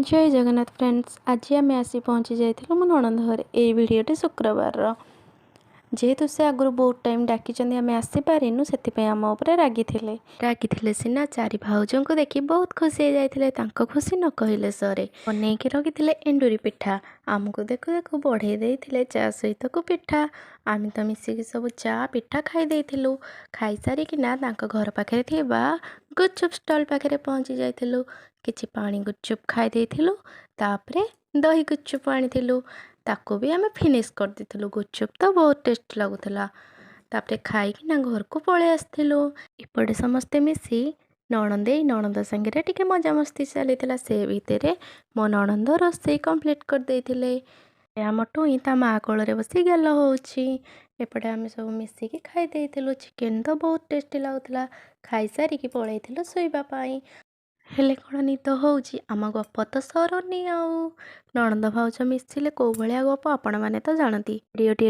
जय जगन्नाथ फ्रेंड्स। आज आम आसी पहुँची जाइलु मो नणंद घरे। ये भिडटे शुक्रवार जेहेतु से आगु बहुत टाइम डाकी आम आसीपारिनु से आम उपर रागी सीना चारि भाउजों को देखी बहुत खुशी हो जाते। खुशी न कहले सरे बनईकी रखी एंडुरी पिठा आमको देखु देखु बढ़े देते चा सहित को पिठा। आम तो मिसिकी सब चा पिठा खाई खाई सारिकिना घर पाखे गुपचुप स्टल पाखे पहुँची जाइलु। किछि पानी गुपचुप खाई देइथिलु, तापरे दही गुपचुप आनिथिलु ताको भी आमे फिनिश कर देथिलु। गुपचुप तो बहुत टेस्ट लागुथला। तापरे खाइकिना घर को पळे आस्थिलु। इपटे समस्ते मिसी नणंद संगे टिके मजा मस्ती चलीथिला। से भितरे मो नणंद रोषेई कंप्लीट कर देइथिले। आम टुई ता माँ कोଳରେ बसी गेल होउछि। एपटे आमे सब मिसिकी खाई देइथिलु। चिकेन तो बहुत टेस्टी लागुथला। खाई सारिकी पळेइथिलु सोइबा पाई। हेले कौन निद होउछि आम गप तो सरुनी आउ। नणंद भाउज मिसिले को भलिया गप आपण माने तो जानती। भिडियोटी